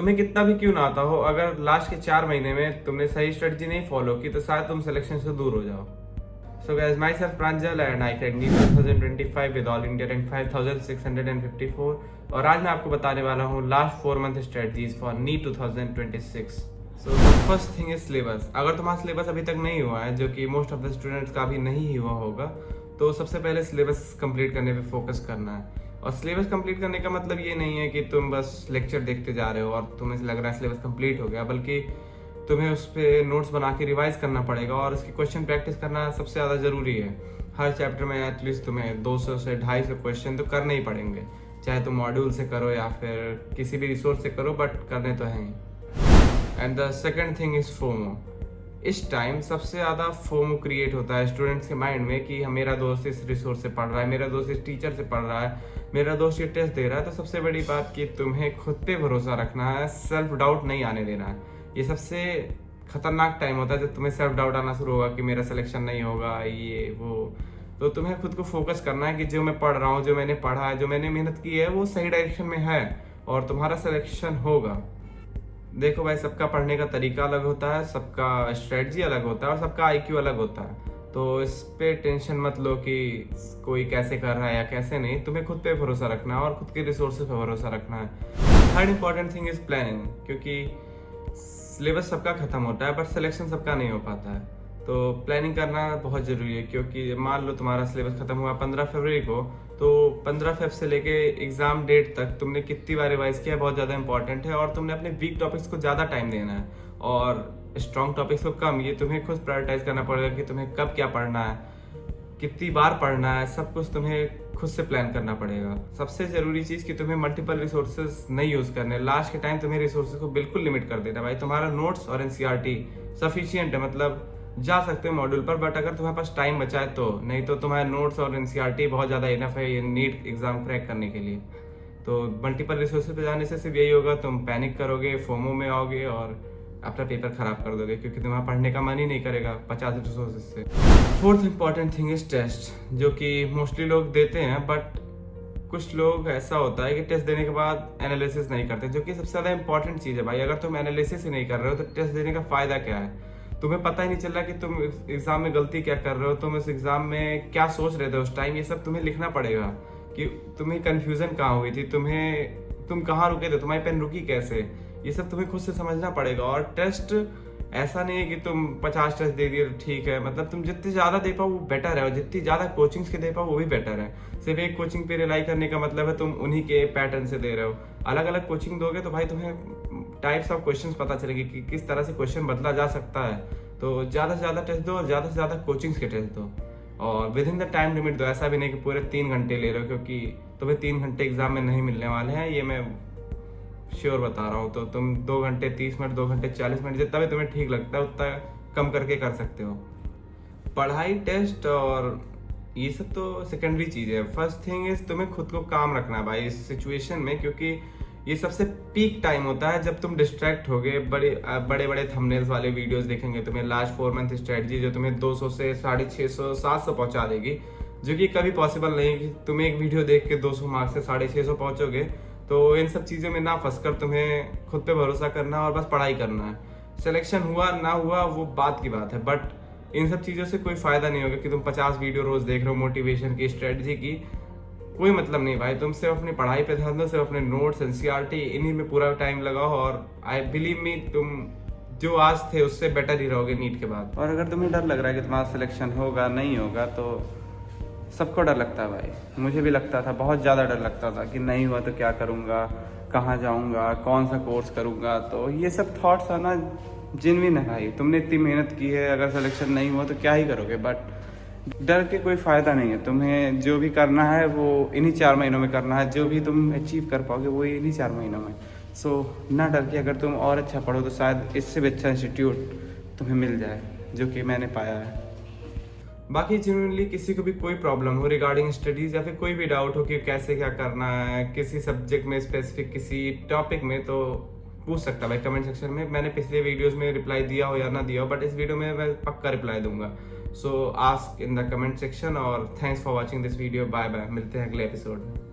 तुम्हें कितना भी क्यों ना आता हो, अगर लास्ट के 4 महीने में तुमने सही स्ट्रेटजी नहीं फॉलो की तो शायद तुम सिलेक्शन से दूर हो जाओ। So guys, myself Pranjal and I cracked NEET 2025 with all India rank 5654 और आज मैं आपको बताने वाला हूँ last 4 month strategies for NEET 2026। So first thing is syllabus. अगर तुम्हारा सिलेबस अभी तक नहीं हुआ है, जो कि मोस्ट ऑफ द स्टूडेंट्स का भी नहीं हुआ होगा, तो सबसे पहले सिलेबस कंप्लीट करने पे फोकस करना है। और सिलेबस कंप्लीट करने का मतलब ये नहीं है कि तुम बस लेक्चर देखते जा रहे हो और तुम्हें लग रहा है सिलेबस कंप्लीट हो गया, बल्कि तुम्हें उस पर नोट्स बना के रिवाइज करना पड़ेगा और उसकी क्वेश्चन प्रैक्टिस करना सबसे ज़्यादा ज़रूरी है। हर चैप्टर में एटलीस्ट तुम्हें 200 से 250 क्वेश्चन तो करने ही पड़ेंगे, चाहे तुम मॉड्यूल से करो या फिर किसी भी रिसोर्स से करो, बट करने तो हैं ही। And the second thing is FOMO. इस टाइम सबसे ज़्यादा फोमो क्रिएट होता है स्टूडेंट्स के माइंड में कि मेरा दोस्त इस रिसोर्स से पढ़ रहा है, मेरा दोस्त इस टीचर से पढ़ रहा है, मेरा दोस्त ये टेस्ट दे रहा है। तो सबसे बड़ी बात कि तुम्हें खुद पे भरोसा रखना है, सेल्फ डाउट नहीं आने देना है। ये सबसे खतरनाक टाइम होता है जब तुम्हें सेल्फ डाउट आना शुरू होगा कि मेरा सिलेक्शन नहीं होगा, ये वो। तो तुम्हें खुद को फोकस करना है कि जो मैं पढ़ रहा हूँ, जो मैंने पढ़ा है, जो मैंने मेहनत की है, वो सही डायरेक्शन में है और तुम्हारा सिलेक्शन होगा। देखो भाई, सबका पढ़ने का तरीका अलग होता है, सबका स्ट्रेटजी अलग होता है और सबका आईक्यू अलग होता है। तो इस पे टेंशन मत लो कि कोई कैसे कर रहा है या कैसे नहीं। तुम्हें खुद पे भरोसा रखना है और खुद के रिसोर्सेज पे भरोसा रखना है। Third important thing is planning, क्योंकि सिलेबस सबका खत्म होता है बट सिलेक्शन सबका नहीं हो पाता है। तो प्लानिंग करना बहुत ज़रूरी है, क्योंकि मान लो तुम्हारा सिलेबस खत्म हुआ 15 फरवरी को, तो 15 फेब से लेके एग्ज़ाम डेट तक तुमने कितनी बार रिवाइज किया बहुत ज़्यादा इंपॉर्टेंट है। और तुमने अपने वीक टॉपिक्स को ज़्यादा टाइम देना है और स्ट्रॉन्ग टॉपिक्स को कम। ये तुम्हें खुद प्रायोरिटाइज करना पड़ेगा कि तुम्हें कब क्या पढ़ना है, कितनी बार पढ़ना है, सब कुछ तुम्हें खुद से प्लान करना पड़ेगा। सबसे जरूरी चीज़ कि तुम्हें मल्टीपल रिसोर्सेज नहीं यूज़ करने। लास्ट के टाइम तुम्हें रिसोर्सेज को बिल्कुल लिमिट कर देना भाई। तुम्हारा नोट्स और एनसीईआरटी सफिशिएंट है, मतलब जा सकते हो मॉड्यूल पर, बट अगर तुम्हारे पास टाइम बचा है तो, नहीं तो तुम्हारे नोट्स और एनसीईआरटी बहुत ज़्यादा इनफ है ये नीट एग्जाम क्रैक करने के लिए। तो मल्टीपल रिसोर्सेज पे जाने से सिर्फ यही होगा, तुम पैनिक करोगे, फोमो में आओगे और अपना पेपर खराब कर दोगे, क्योंकि तुम्हारा पढ़ने का मन ही नहीं करेगा 50 रिसोर्सेज से। Fourth important thing is test, जो कि मोस्टली लोग देते हैं, बट कुछ लोग ऐसा होता है कि टेस्ट देने के बाद एनालिसिस नहीं करते, जो कि सबसे ज़्यादा इंपॉर्टेंट चीज़ है भाई। अगर तुम एनालिसिस ही नहीं कर रहे हो तो टेस्ट देने का फ़ायदा क्या है? तुम्हें पता ही नहीं चल रहा कि तुम एग्जाम में गलती क्या कर रहे हो, तुम इस एग्जाम में क्या सोच रहे थे उस टाइम। ये सब तुम्हें लिखना पड़ेगा कि तुम्हें कंफ्यूजन कहाँ हुई थी, तुम कहाँ रुके थे, तुम्हारी पेन रुकी कैसे। ये सब तुम्हें खुद से समझना पड़ेगा। और टेस्ट ऐसा नहीं है कि तुम 50 टेस्ट दे दिए तो ठीक है, मतलब तुम जितने ज़्यादा दे पाओ वो बेटर है और जितनी ज़्यादा कोचिंग्स के दे पाओ वो भी बेटर है। सिर्फ एक कोचिंग पे रिलाई करने का मतलब है तुम उन्हीं के पैटर्न से दे रहे हो। अलग अलग कोचिंग दोगे तो भाई तुम्हें टाइप्स ऑफ क्वेश्चंस पता चलेगी कि किस तरह से क्वेश्चन बदला जा सकता है। तो ज़्यादा से ज़्यादा टेस्ट दो और ज़्यादा से ज़्यादा कोचिंग्स के टेस्ट दो और with in the time limit दो। ऐसा भी नहीं कि पूरे 3 घंटे ले रहे हो, क्योंकि तुम्हें 3 घंटे एग्जाम में नहीं मिलने वाले हैं, ये मैं श्योर बता रहा हूँ। तो तुम 2 घंटे 30 मिनट, 2 घंटे 40 मिनट, जितना भी तुम्हें ठीक लगता है उतना कम करके कर सकते हो। पढ़ाई, टेस्ट और ये सब तो सेकेंडरी चीज़ है। फर्स्ट थिंग इज तुम्हें खुद को काम रखना है भाई इस सिचुएशन में, क्योंकि ये सबसे पीक टाइम होता है जब तुम डिस्ट्रैक्ट होगे। बड़े बड़े थंबनेल्स वाले वीडियोस देखेंगे तुम्हें, लास्ट 4 मंथ स्ट्रेटजी जो तुम्हें 200 से 650 700 पहुंचा देगी, जो कि कभी पॉसिबल नहीं कि तुम एक वीडियो देख के 200 मार्क्स से 650 पहुंचोगे। तो इन सब चीज़ों में ना फंसकर तुम्हें खुद पे भरोसा करना और बस पढ़ाई करना है। सिलेक्शन हुआ ना हुआ वो बात की बात है, बट इन सब चीज़ों से कोई फ़ायदा नहीं होगा कि तुम 50 वीडियो रोज़ देख रहे हो मोटिवेशन की, स्ट्रेटजी की, कोई मतलब नहीं भाई। तुम सिर्फ अपनी पढ़ाई पे ध्यान दो, सिर्फ अपने नोट्स, एनसीईआरटी, इन्हीं में पूरा टाइम लगाओ और आई बिलीव मी तुम जो आज थे उससे बेटर ही रहोगे नीट के बाद। और अगर तुम्हें डर लग रहा है कि तुम्हारा सिलेक्शन होगा नहीं होगा, तो सबको डर लगता है भाई, मुझे भी लगता था, बहुत ज़्यादा डर लगता था कि नहीं हुआ तो क्या करूँगा, कहाँ जाऊँगा, कौन सा कोर्स करूँगा। तो ये सब थॉट्स आना जेन्युइन है भाई। तुमने इतनी मेहनत की है, अगर सिलेक्शन नहीं हुआ तो क्या ही करोगे, बट डर के कोई फ़ायदा नहीं है। तुम्हें जो भी करना है वो इन्हीं 4 महीनों में करना है, जो भी तुम अचीव कर पाओगे वो इन्हीं 4 महीनों में। सो ना डर के, अगर तुम और अच्छा पढ़ो तो शायद इससे भी अच्छा इंस्टीट्यूट तुम्हें मिल जाए, जो कि मैंने पाया है। बाकी जनरली किसी को भी कोई प्रॉब्लम हो रिगार्डिंग स्टडीज़ या फिर कोई भी डाउट हो कि कैसे क्या करना है किसी सब्जेक्ट में, स्पेसिफिक किसी टॉपिक में, तो पूछ सकता है भाई कमेंट सेक्शन में। मैंने पिछले वीडियोस में रिप्लाई दिया हो या ना दिया हो, बट इस वीडियो में मैं पक्का रिप्लाई दूंगा। So ask in the comment section और thanks for watching this video. Bye bye, मिलते हैं अगले एपिसोड में।